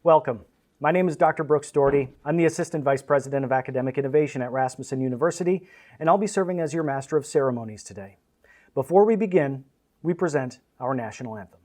Welcome. My name is Dr. Brooks Doherty. I'm the Assistant Vice President of Academic Innovation at Rasmussen University, and I'll be serving as your Master of Ceremonies today. Before we begin, we present our national anthem.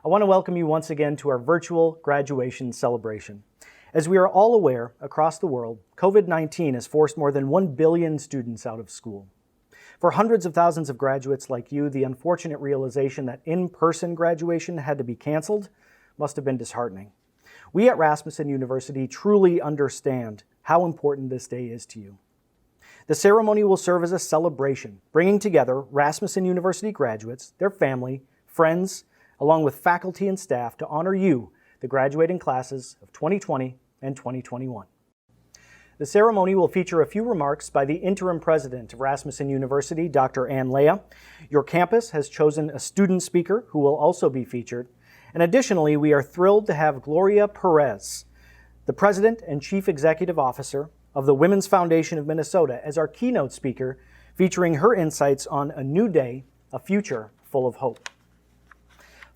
I want to welcome you once again to our virtual graduation celebration. As we are all aware, across the world, COVID-19 has forced more than 1 billion students out of school. For hundreds of thousands of graduates like you, the unfortunate realization that in-person graduation had to be canceled must have been disheartening. We at Rasmussen University truly understand how important this day is to you. The ceremony will serve as a celebration, bringing together Rasmussen University graduates, their family, friends, along with faculty and staff to honor you, the graduating classes of 2020 and 2021. The ceremony will feature a few remarks by the interim president of Rasmussen University, Dr. Ann Leah. Your campus has chosen a student speaker who will also be featured. And additionally, we are thrilled to have Gloria Perez, the president and chief executive officer of the Women's Foundation of Minnesota, as our keynote speaker, featuring her insights on a new day, a future full of hope.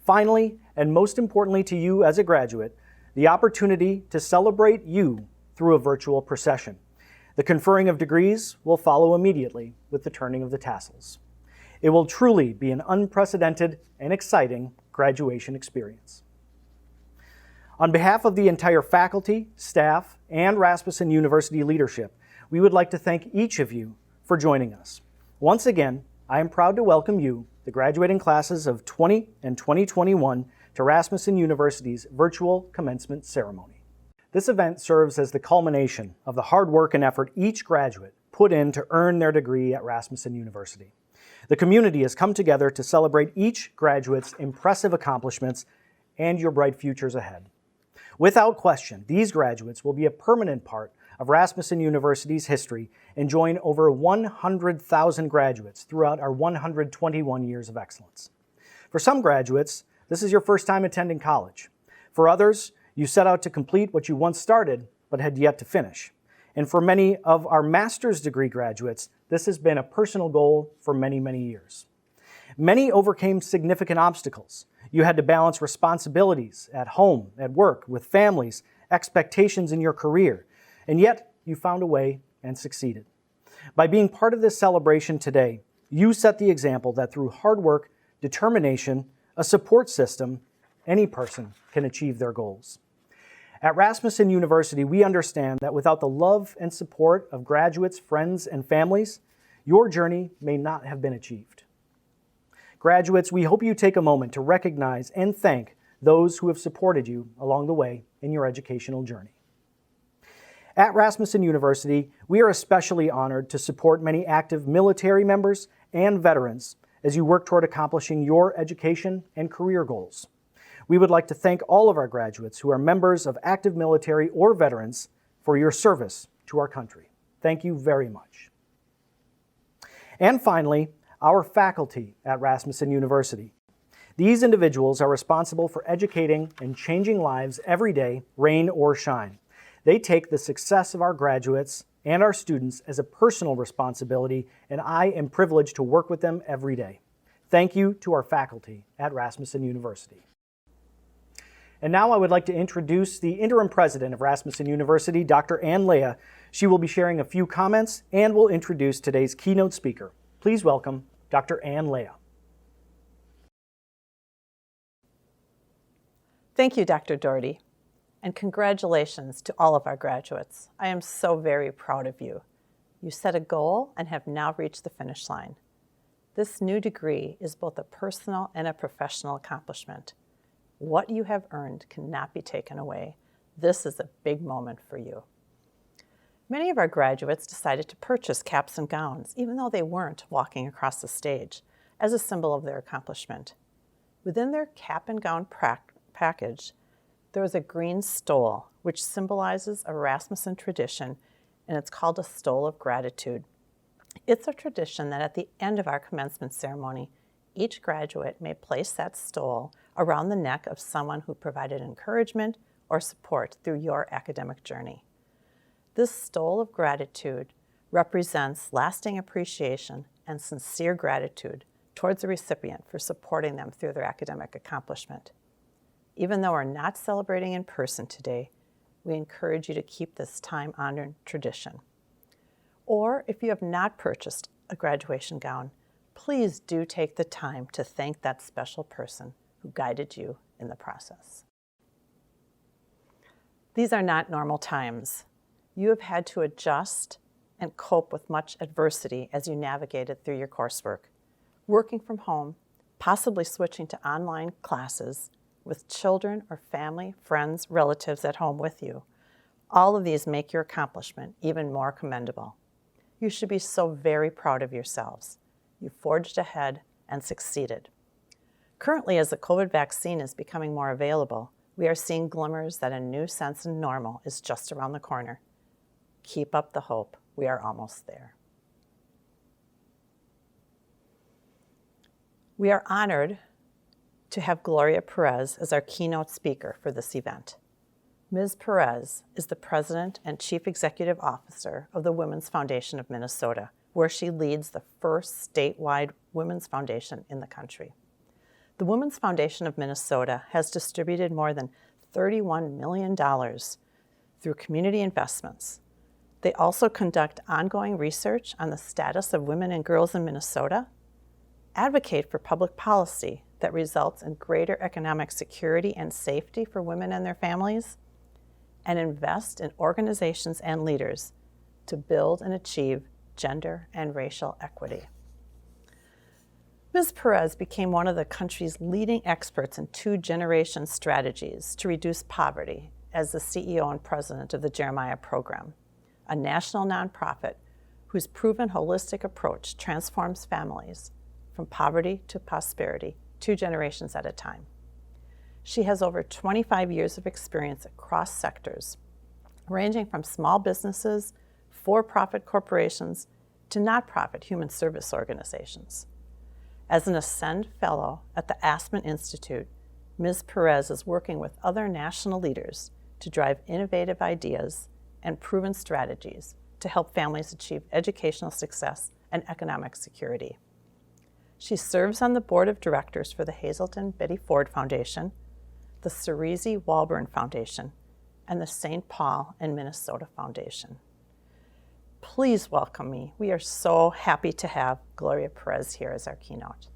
Finally, and most importantly to you as a graduate, the opportunity to celebrate you through a virtual procession. The conferring of degrees will follow immediately with the turning of the tassels. It will truly be an unprecedented and exciting graduation experience. On behalf of the entire faculty, staff, and Rasmussen University leadership, we would like to thank each of you for joining us. Once again, I am proud to welcome you, the graduating classes of 20 and 2021, to Rasmussen University's virtual commencement ceremony. This event serves as the culmination of the hard work and effort each graduate put in to earn their degree at Rasmussen University. The community has come together to celebrate each graduate's impressive accomplishments and your bright futures ahead. Without question, these graduates will be a permanent part of Rasmussen University's history and join over 100,000 graduates throughout our 121 years of excellence. For some graduates, this is your first time attending college. For others, you set out to complete what you once started but had yet to finish. And for many of our master's degree graduates, this has been a personal goal for many, many years. Many overcame significant obstacles. You had to balance responsibilities at home, at work, with families, expectations in your career, and yet you found a way and succeeded. By being part of this celebration today, you set the example that through hard work, determination, a support system, any person can achieve their goals. At Rasmussen University, we understand that without the love and support of graduates, friends, and families, your journey may not have been achieved. Graduates, we hope you take a moment to recognize and thank those who have supported you along the way in your educational journey. At Rasmussen University, we are especially honored to support many active military members and veterans as you work toward accomplishing your education and career goals. We would like to thank all of our graduates who are members of active military or veterans for your service to our country. Thank you very much. And finally, our faculty at Rasmussen University. These individuals are responsible for educating and changing lives every day, rain or shine. They take the success of our graduates and our students as a personal responsibility, and I am privileged to work with them every day. Thank you to our faculty at Rasmussen University. And now I would like to introduce the interim president of Rasmussen University, Dr. Ann Leah. She will be sharing a few comments and will introduce today's keynote speaker. Please welcome Dr. Ann Leah. Thank you, Dr. Doherty, and congratulations to all of our graduates. I am so very proud of you. You set a goal and have now reached the finish line. This new degree is both a personal and a professional accomplishment. What you have earned cannot be taken away. This is a big moment for you. Many of our graduates decided to purchase caps and gowns, even though they weren't walking across the stage, as a symbol of their accomplishment. Within their cap and gown package, there was a green stole, which symbolizes a Rasmussen tradition, and it's called a stole of gratitude. It's a tradition that at the end of our commencement ceremony, each graduate may place that stole around the neck of someone who provided encouragement or support through your academic journey. This stole of gratitude represents lasting appreciation and sincere gratitude towards the recipient for supporting them through their academic accomplishment. Even though we're not celebrating in person today, we encourage you to keep this time-honored tradition. Or if you have not purchased a graduation gown, please do take the time to thank that special person who guided you in the process. These are not normal times. You have had to adjust and cope with much adversity as you navigated through your coursework. Working from home, possibly switching to online classes with children or family, friends, relatives at home with you. All of these make your accomplishment even more commendable. You should be so very proud of yourselves. You forged ahead and succeeded. Currently, as the COVID vaccine is becoming more available, we are seeing glimmers that a new sense of normal is just around the corner. Keep up the hope. We are almost there. We are honored to have Gloria Perez as our keynote speaker for this event. Ms. Perez is the President and Chief Executive Officer of the Women's Foundation of Minnesota, where she leads the first statewide women's foundation in the country. The Women's Foundation of Minnesota has distributed more than $31 million through community investments. They also conduct ongoing research on the status of women and girls in Minnesota, advocate for public policy that results in greater economic security and safety for women and their families, and invest in organizations and leaders to build and achieve gender and racial equity. Ms. Perez became one of the country's leading experts in two-generation strategies to reduce poverty as the CEO and president of the Jeremiah Program, a national nonprofit whose proven holistic approach transforms families from poverty to prosperity 2 generations at a time. She has over 25 years of experience across sectors, ranging from small businesses, for-profit corporations, to nonprofit human service organizations. As an Ascend Fellow at the Aspen Institute, Ms. Perez is working with other national leaders to drive innovative ideas and proven strategies to help families achieve educational success and economic security. She serves on the board of directors for the Hazelton Betty Ford Foundation, the Cerisi Walburn Foundation, and the St. Paul and Minnesota Foundation. Please welcome me. We are so happy to have Gloria Perez here as our keynote.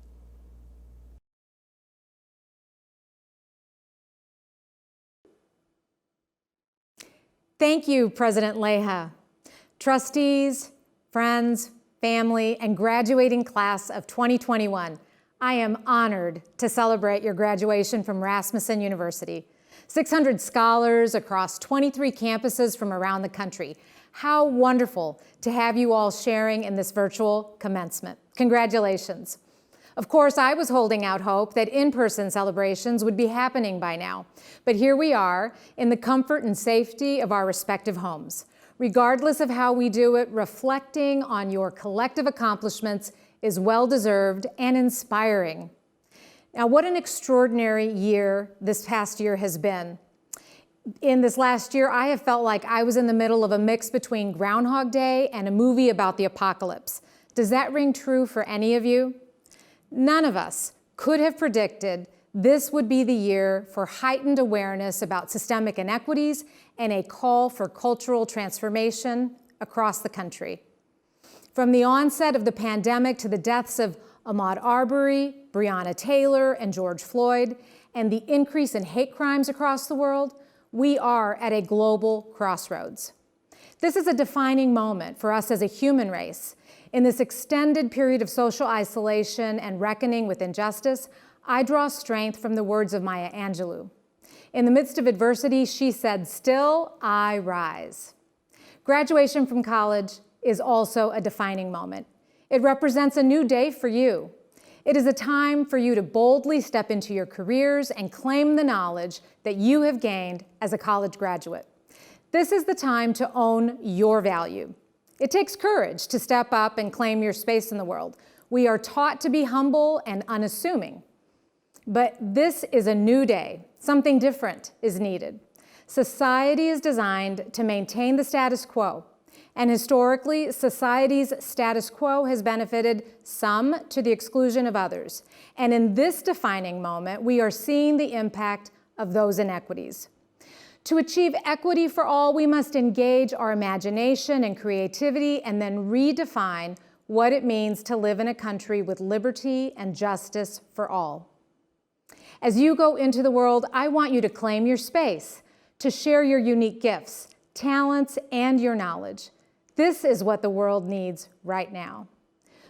Thank you, President Leah. Trustees, friends, family, and graduating class of 2021, I am honored to celebrate your graduation from Rasmussen University. 600 scholars across 23 campuses from around the country. How wonderful to have you all sharing in this virtual commencement. Congratulations. Of course, I was holding out hope that in-person celebrations would be happening by now, but here we are in the comfort and safety of our respective homes. Regardless of how we do it, reflecting on your collective accomplishments is well-deserved and inspiring. Now, what an extraordinary year this past year has been. In this last year, I have felt like I was in the middle of a mix between Groundhog Day and a movie about the apocalypse. Does that ring true for any of you? None of us could have predicted this would be the year for heightened awareness about systemic inequities and a call for cultural transformation across the country. From the onset of the pandemic to the deaths of Ahmaud Arbery, Breonna Taylor, and George Floyd, and the increase in hate crimes across the world, we are at a global crossroads. This is a defining moment for us as a human race. In this extended period of social isolation and reckoning with injustice, I draw strength from the words of Maya Angelou. In the midst of adversity, she said, "Still I rise." Graduation from college is also a defining moment. It represents a new day for you. It is a time for you to boldly step into your careers and claim the knowledge that you have gained as a college graduate. This is the time to own your value. It takes courage to step up and claim your space in the world. We are taught to be humble and unassuming. But this is a new day. Something different is needed. Society is designed to maintain the status quo. And historically, society's status quo has benefited some to the exclusion of others. And in this defining moment, we are seeing the impact of those inequities. To achieve equity for all, we must engage our imagination and creativity and then redefine what it means to live in a country with liberty and justice for all. As you go into the world, I want you to claim your space, to share your unique gifts, talents, and your knowledge. This is what the world needs right now.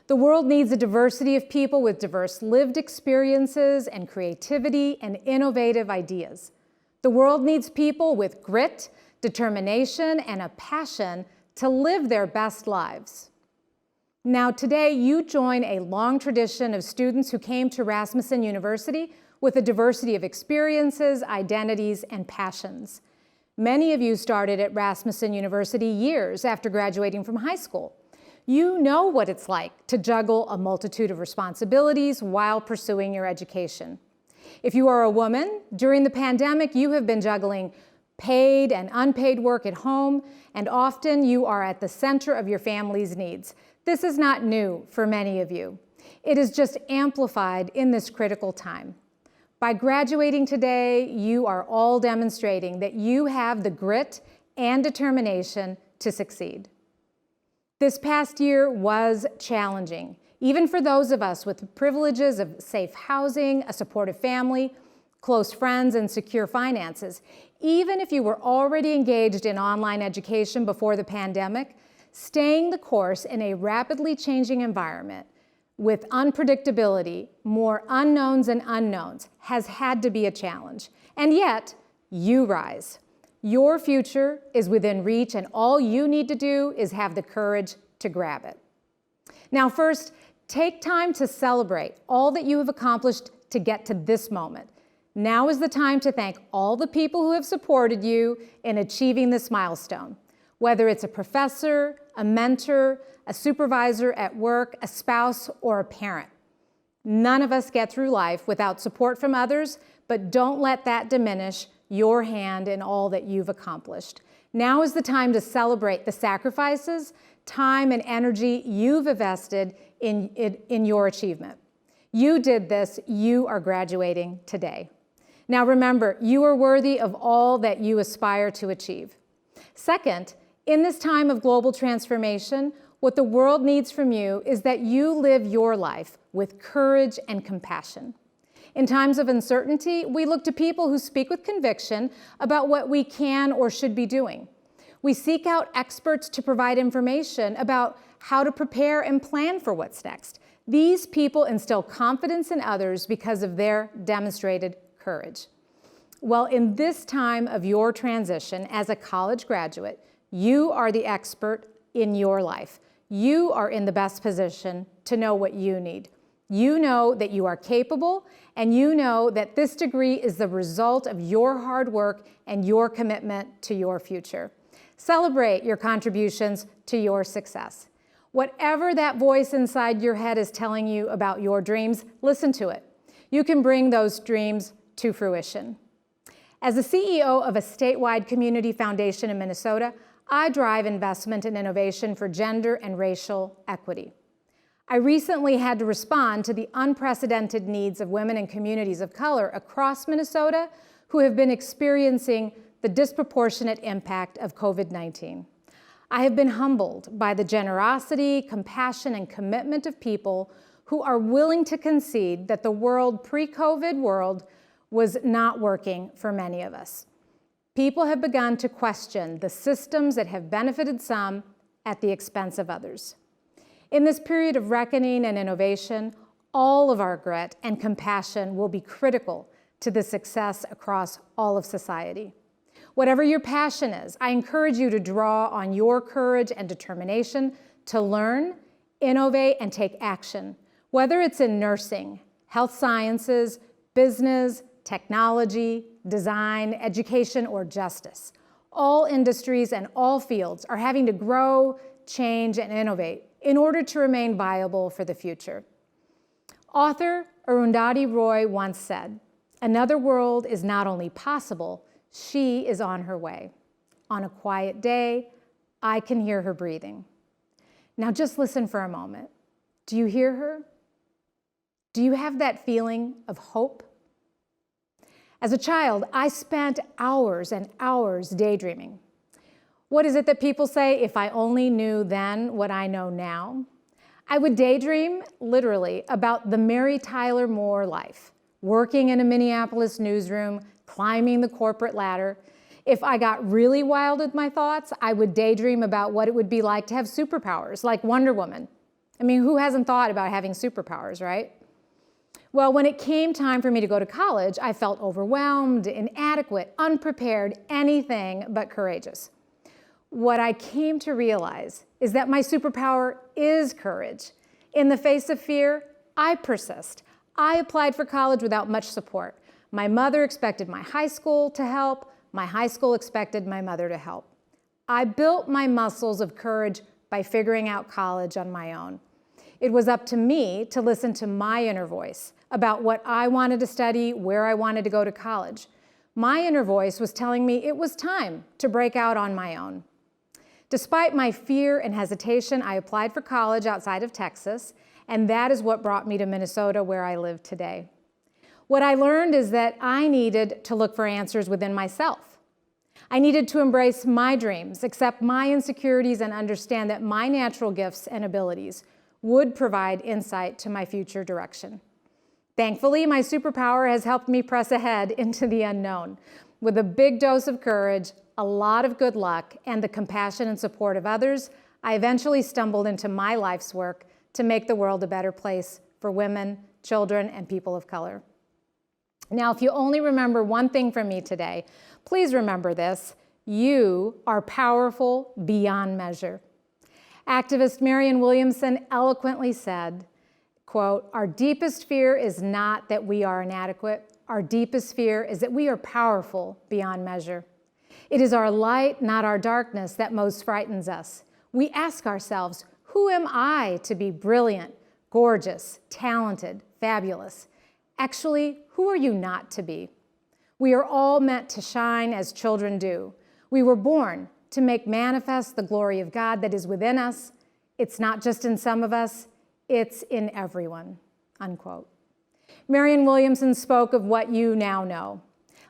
The world needs a diversity of people with diverse lived experiences and creativity and innovative ideas. The world needs people with grit, determination, and a passion to live their best lives. Now, today, you join a long tradition of students who came to Rasmussen University with a diversity of experiences, identities, and passions. Many of you started at Rasmussen University years after graduating from high school. You know what it's like to juggle a multitude of responsibilities while pursuing your education. If you are a woman, during the pandemic, you have been juggling paid and unpaid work at home, and often you are at the center of your family's needs. This is not new for many of you. It is just amplified in this critical time. By graduating today, you are all demonstrating that you have the grit and determination to succeed. This past year was challenging, even for those of us with the privileges of safe housing, a supportive family, close friends, and secure finances. Even if you were already engaged in online education before the pandemic, staying the course in a rapidly changing environment with unpredictability, more unknowns and unknowns, has had to be a challenge. And yet, you rise. Your future is within reach, and all you need to do is have the courage to grab it. Now, first, take time to celebrate all that you have accomplished to get to this moment. Now is the time to thank all the people who have supported you in achieving this milestone, whether it's a professor, a mentor, a supervisor at work, a spouse, or a parent. None of us get through life without support from others, but don't let that diminish your hand in all that you've accomplished. Now is the time to celebrate the sacrifices, time, and energy you've invested in your achievement. You did this, you are graduating today. Now remember, you are worthy of all that you aspire to achieve. Second, in this time of global transformation, what the world needs from you is that you live your life with courage and compassion. In times of uncertainty, we look to people who speak with conviction about what we can or should be doing. We seek out experts to provide information about how to prepare and plan for what's next. These people instill confidence in others because of their demonstrated courage. Well, in this time of your transition as a college graduate, you are the expert in your life. You are in the best position to know what you need. You know that you are capable, and you know that this degree is the result of your hard work and your commitment to your future. Celebrate your contributions to your success. Whatever that voice inside your head is telling you about your dreams, listen to it. You can bring those dreams to fruition. As the CEO of a statewide community foundation in Minnesota, I drive investment and innovation for gender and racial equity. I recently had to respond to the unprecedented needs of women and communities of color across Minnesota who have been experiencing the disproportionate impact of COVID-19. I have been humbled by the generosity, compassion, and commitment of people who are willing to concede that the world, pre-COVID world, was not working for many of us. People have begun to question the systems that have benefited some at the expense of others. In this period of reckoning and innovation, all of our grit and compassion will be critical to the success across all of society. Whatever your passion is, I encourage you to draw on your courage and determination to learn, innovate, and take action, whether it's in nursing, health sciences, business, technology, design, education, or justice. All industries and all fields are having to grow, change, and innovate in order to remain viable for the future. Author Arundhati Roy once said, "Another world is not only possible, she is on her way. On a quiet day, I can hear her breathing." Now just listen for a moment. Do you hear her? Do you have that feeling of hope? As a child, I spent hours and hours daydreaming. What is it that people say, if I only knew then what I know now? I would daydream, literally, about the Mary Tyler Moore life, working in a Minneapolis newsroom, climbing the corporate ladder. If I got really wild with my thoughts, I would daydream about what it would be like to have superpowers, like Wonder Woman. I mean, who hasn't thought about having superpowers, right? Well, when it came time for me to go to college, I felt overwhelmed, inadequate, unprepared, anything but courageous. What I came to realize is that my superpower is courage. In the face of fear, I persist. I applied for college without much support. My mother expected my high school to help. My high school expected my mother to help. I built my muscles of courage by figuring out college on my own. It was up to me to listen to my inner voice about what I wanted to study, where I wanted to go to college. My inner voice was telling me it was time to break out on my own. Despite my fear and hesitation, I applied for college outside of Texas, and that is what brought me to Minnesota, where I live today. What I learned is that I needed to look for answers within myself. I needed to embrace my dreams, accept my insecurities, and understand that my natural gifts and abilities would provide insight to my future direction. Thankfully, my superpower has helped me press ahead into the unknown. With a big dose of courage, a lot of good luck, and the compassion and support of others, I eventually stumbled into my life's work to make the world a better place for women, children, and people of color. Now, if you only remember one thing from me today, please remember this: you are powerful beyond measure. Activist Marianne Williamson eloquently said, quote, "Our deepest fear is not that we are inadequate. Our deepest fear is that we are powerful beyond measure. It is our light, not our darkness, that most frightens us. We ask ourselves, who am I to be brilliant, gorgeous, talented, fabulous? Actually, who are you not to be? We are all meant to shine as children do. We were born to make manifest the glory of God that is within us. It's not just in some of us, it's in everyone," unquote. Marianne Williamson spoke of what you now know.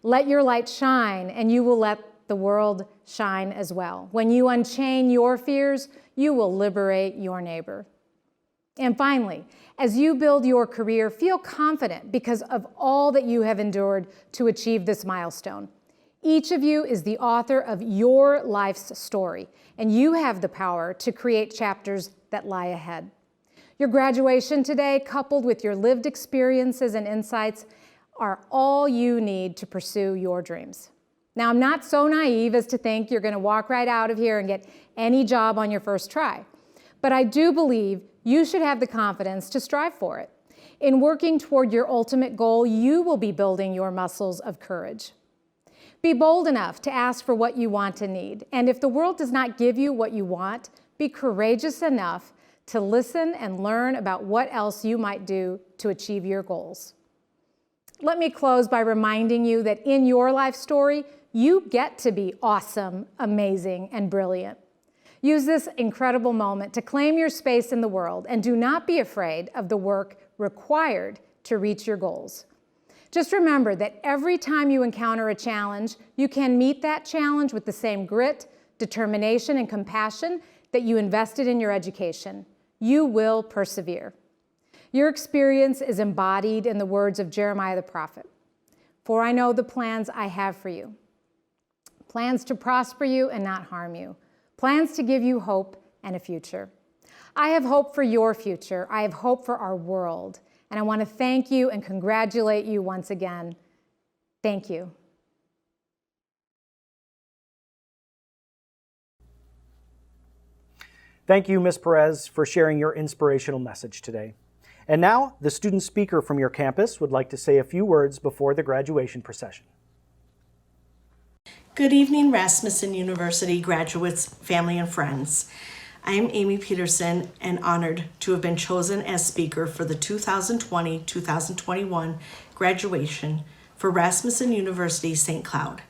Let your light shine, and you will let the world shine as well. When you unchain your fears, you will liberate your neighbor. And finally, as you build your career, feel confident because of all that you have endured to achieve this milestone. Each of you is the author of your life's story, and you have the power to create chapters that lie ahead. Your graduation today, coupled with your lived experiences and insights, are all you need to pursue your dreams. Now, I'm not so naive as to think you're going to walk right out of here and get any job on your first try, but I do believe you should have the confidence to strive for it. In working toward your ultimate goal, you will be building your muscles of courage. Be bold enough to ask for what you want and need, and if the world does not give you what you want, be courageous enough to listen and learn about what else you might do to achieve your goals. Let me close by reminding you that in your life story, you get to be awesome, amazing, and brilliant. Use this incredible moment to claim your space in the world, and do not be afraid of the work required to reach your goals. Just remember that every time you encounter a challenge, you can meet that challenge with the same grit, determination, and compassion that you invested in your education. You will persevere. Your experience is embodied in the words of Jeremiah the prophet. For I know the plans I have for you, plans to prosper you and not harm you, plans to give you hope and a future. I have hope for your future. I have hope for our world. And I want to thank you and congratulate you once again. Thank you. Thank you, Ms. Perez, for sharing your inspirational message today. And now, the student speaker from your campus would like to say a few words before the graduation procession. Good evening, Rasmussen University graduates, family, and friends. I am Amy Peterson and honored to have been chosen as speaker for the 2020-2021 graduation for Rasmussen University St. Cloud.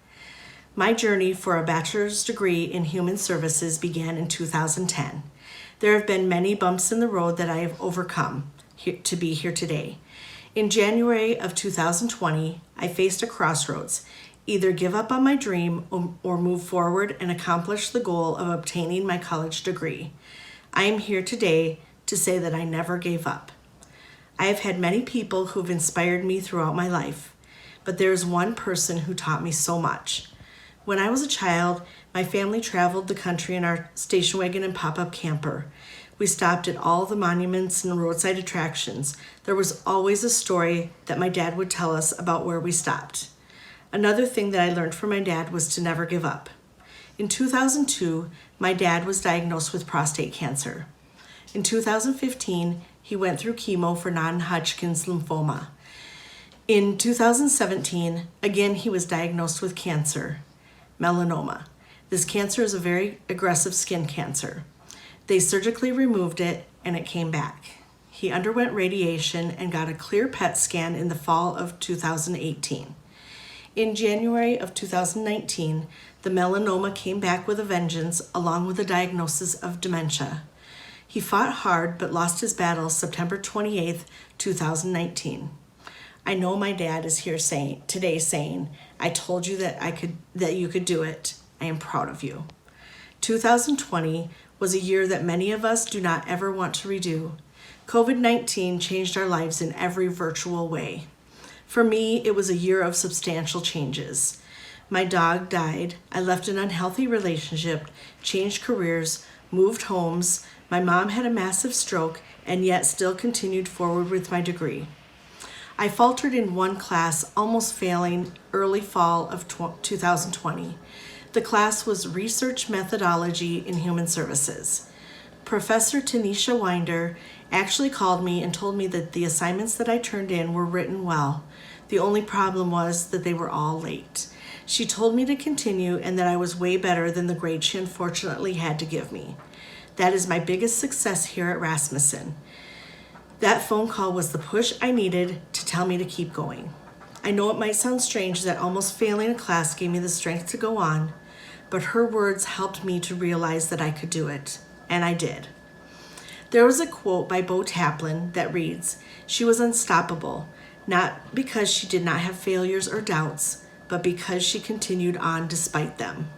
My journey for a bachelor's degree in human services began in 2010. There have been many bumps in the road that I have overcome to be here today. In January of 2020, I faced a crossroads: either give up on my dream or move forward and accomplish the goal of obtaining my college degree. I am here today to say that I never gave up. I have had many people who have inspired me throughout my life, but there is one person who taught me so much. When I was a child, my family traveled the country in our station wagon and pop-up camper. We stopped at all the monuments and roadside attractions. There was always a story that my dad would tell us about where we stopped. Another thing that I learned from my dad was to never give up. In 2002, my dad was diagnosed with prostate cancer. In 2015, he went through chemo for non-Hodgkin's lymphoma. In 2017, again, he was diagnosed with cancer, melanoma. This cancer is a very aggressive skin cancer. They surgically removed it and it came back. He underwent radiation and got a clear PET scan in the fall of 2018. In January of 2019, the melanoma came back with a vengeance along with a diagnosis of dementia. He fought hard but lost his battle September 28th, 2019. I know my dad is here today saying, I told you that you could do it. I am proud of you. 2020 was a year that many of us do not ever want to redo. COVID-19 changed our lives in every virtual way. For me, it was a year of substantial changes. My dog died. I left an unhealthy relationship, changed careers, moved homes. My mom had a massive stroke and yet still continued forward with my degree. I faltered in one class, almost failing early fall of 2020. The class was Research Methodology in Human Services. Professor Tanisha Winder actually called me and told me that the assignments that I turned in were written well. The only problem was that they were all late. She told me to continue and that I was way better than the grade she unfortunately had to give me. That is my biggest success here at Rasmussen. That phone call was the push I needed to tell me to keep going. I know it might sound strange that almost failing a class gave me the strength to go on, but her words helped me to realize that I could do it, and I did. There was a quote by Bo Taplin that reads, "She was unstoppable, not because she did not have failures or doubts, but because she continued on despite them."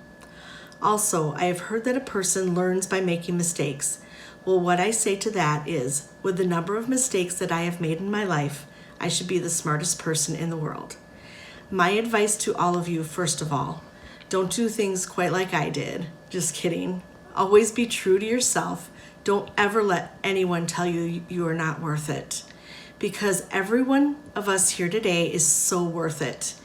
Also, I have heard that a person learns by making mistakes. Well, what I say to that is, with the number of mistakes that I have made in my life, I should be the smartest person in the world. My advice to all of you, first of all, don't do things quite like I did. Just kidding. Always be true to yourself. Don't ever let anyone tell you you are not worth it. Because every one of us here today is so worth it.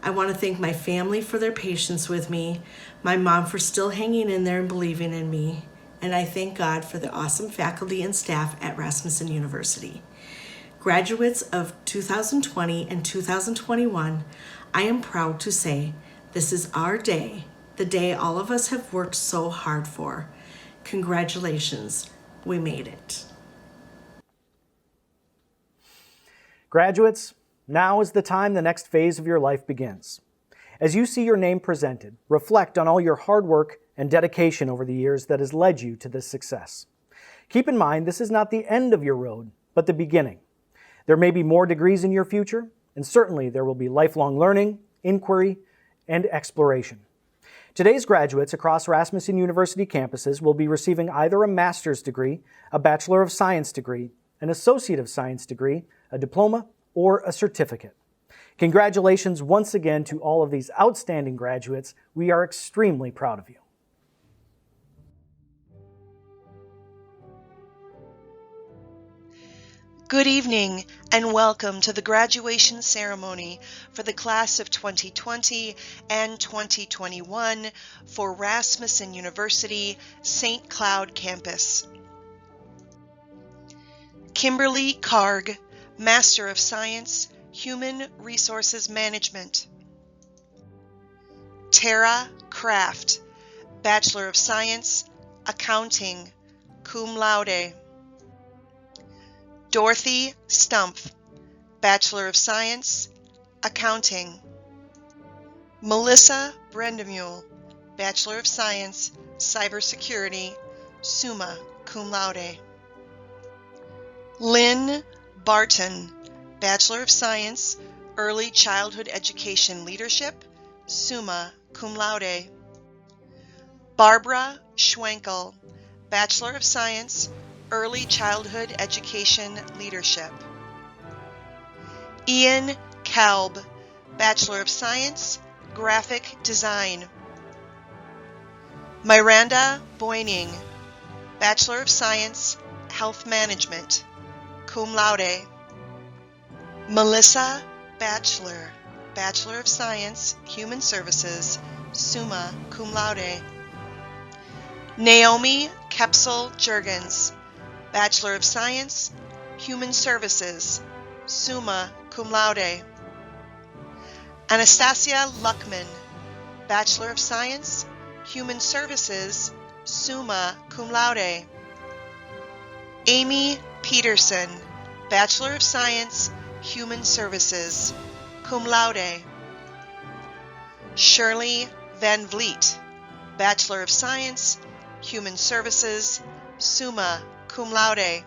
I want to thank my family for their patience with me, my mom for still hanging in there and believing in me, and I thank God for the awesome faculty and staff at Rasmussen University. Graduates of 2020 and 2021, I am proud to say this is our day, the day all of us have worked so hard for. Congratulations, we made it. Graduates, now is the time the next phase of your life begins. As you see your name presented, reflect on all your hard work and dedication over the years that has led you to this success. Keep in mind, this is not the end of your road, but the beginning. There may be more degrees in your future, and certainly there will be lifelong learning, inquiry, and exploration. Today's graduates across Rasmussen University campuses will be receiving either a master's degree, a Bachelor of Science degree, an Associate of Science degree, a diploma, or a certificate. Congratulations once again to all of these outstanding graduates. We are extremely proud of you. Good evening and welcome to the graduation ceremony for the class of 2020 and 2021 for Rasmussen University St. Cloud campus. Kimberly Karg, Master of Science, Human Resources Management. Tara Kraft, Bachelor of Science, Accounting, cum laude. Dorothy Stumpf, Bachelor of Science, Accounting. Melissa Brendamule, Bachelor of Science, Cybersecurity, summa cum laude. Lynn Barton, Bachelor of Science, Early Childhood Education Leadership, summa cum laude. Barbara Schwenkel, Bachelor of Science, Early Childhood Education Leadership. Ian Kalb, Bachelor of Science, Graphic Design. Miranda Boyning, Bachelor of Science, Health Management, cum laude. Melissa Batchelor, Bachelor of Science, Human Services, summa cum laude. Naomi Kepsel Jurgens, Bachelor of Science, Human Services, summa cum laude. Anastasia Luckman, Bachelor of Science, Human Services, summa cum laude. Amy Peterson, Bachelor of Science, Human Services, cum laude. Shirley Van Vliet, Bachelor of Science, Human Services, summa cum laude.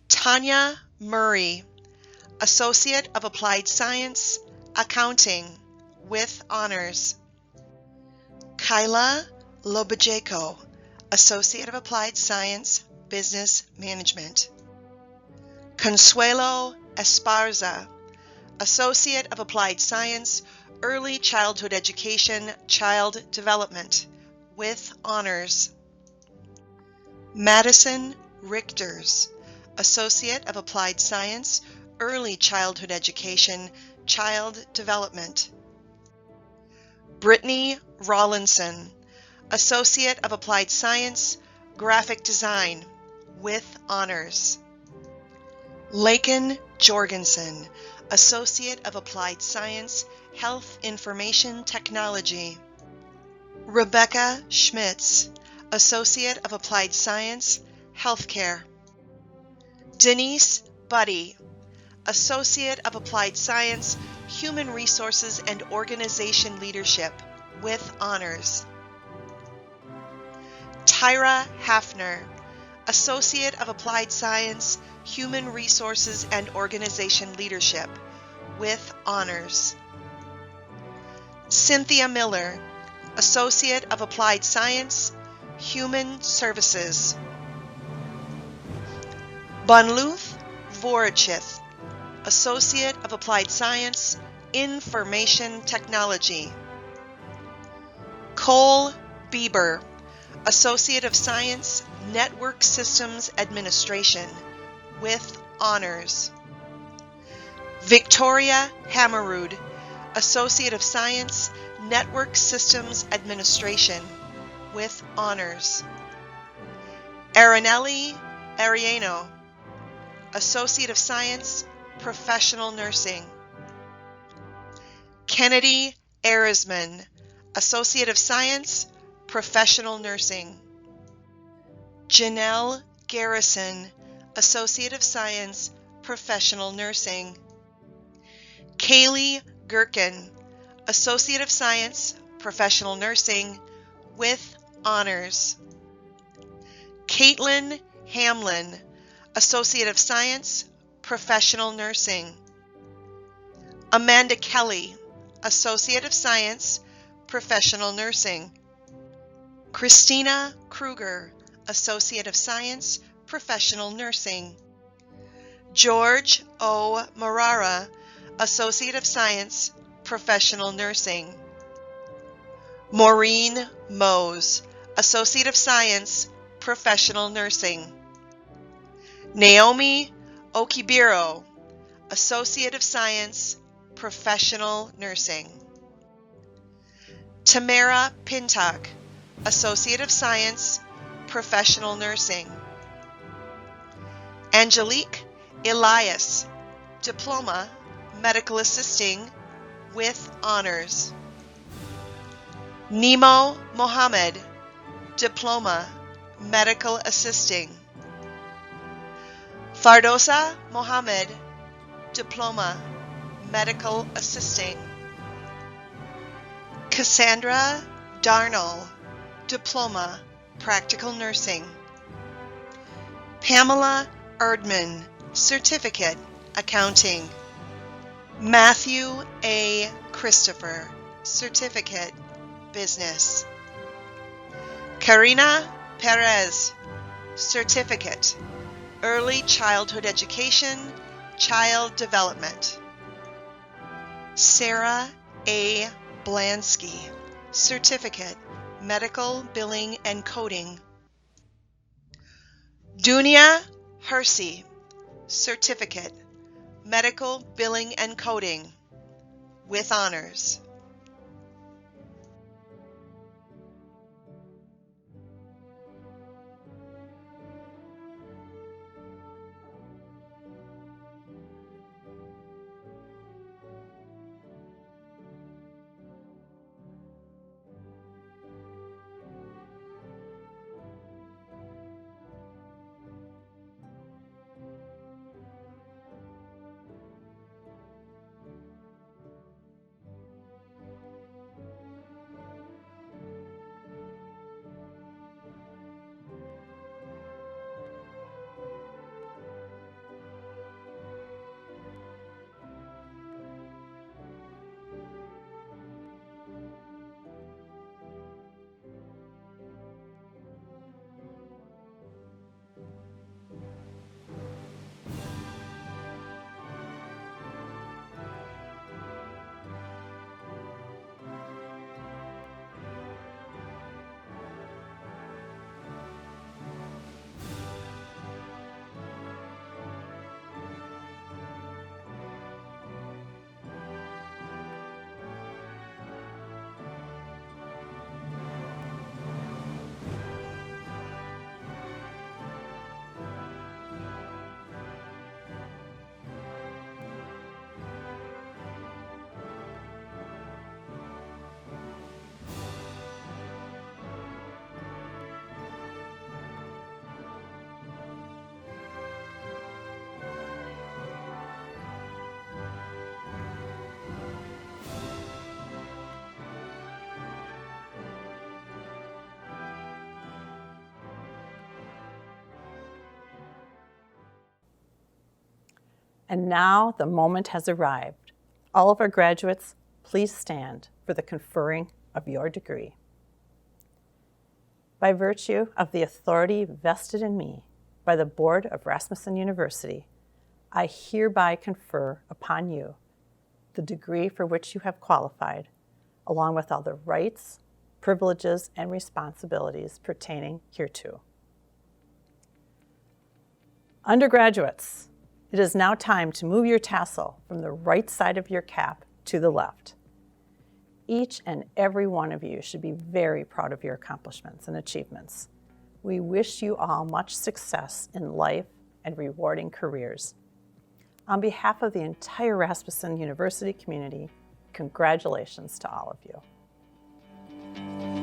Tanya Murray, Associate of Applied Science, Accounting, with honors. Kyla Lobajeko, Associate of Applied Science, Business Management. Consuelo Esparza, Associate of Applied Science, Early Childhood Education, Child Development, with honors. Madison Richters, Associate of Applied Science, Early Childhood Education, Child Development. Brittany Rawlinson, Associate of Applied Science, Graphic Design, with honors. Laken Jorgensen, Associate of Applied Science, Health Information Technology. Rebecca Schmitz, Associate of Applied Science, Healthcare. Denise Buddy, Associate of Applied Science, Human Resources and Organization Leadership, with honors. Tyra Hafner, Associate of Applied Science, Human Resources and Organization Leadership, with honors. Cynthia Miller, Associate of Applied Science, Human Services. Bunluth Vorachith, Associate of Applied Science, Information Technology. Cole Bieber, Associate of Science, Network Systems Administration, with honors. Victoria Hammerud, Associate of Science, Network Systems Administration, with honors. Aranelli Ariano, Associate of Science, Professional Nursing. Kennedy Erisman, Associate of Science, Professional Nursing. Janelle Garrison, Associate of Science, Professional Nursing. Kaylee Gherkin, Associate of Science, Professional Nursing, with honors. Caitlin Hamlin, Associate of Science, Professional Nursing. Amanda Kelly, Associate of Science, Professional Nursing. Christina Kruger, Associate of Science, Professional Nursing. George O. Marara, Associate of Science, Professional Nursing. Maureen Mose, Associate of Science, Professional Nursing. Naomi Okibiro, Associate of Science, Professional Nursing. Tamara Pintock, Associate of Science, Professional Nursing. Angelique Elias, Diploma, Medical Assisting with Honors. Nemo Mohammed, Diploma, Medical Assisting. Fardosa Mohammed, Diploma, Medical Assisting. Cassandra Darnell, Diploma, Practical Nursing. Pamela Erdman, Certificate, Accounting. Matthew A. Christopher, Certificate, Business. Karina Perez, Certificate, Early Childhood Education, Child Development. Sarah A. Blansky, Certificate, Medical Billing and Coding. Dunia Hersey, Certificate, Medical Billing and Coding, with Honors. And now the moment has arrived. All of our graduates, please stand for the conferring of your degree. By virtue of the authority vested in me by the Board of Rasmussen University, I hereby confer upon you the degree for which you have qualified, along with all the rights, privileges, and responsibilities pertaining hereto. Undergraduates, it is now time to move your tassel from the right side of your cap to the left. Each and every one of you should be very proud of your accomplishments and achievements. We wish you all much success in life and rewarding careers. On behalf of the entire Rasmussen University community, congratulations to all of you.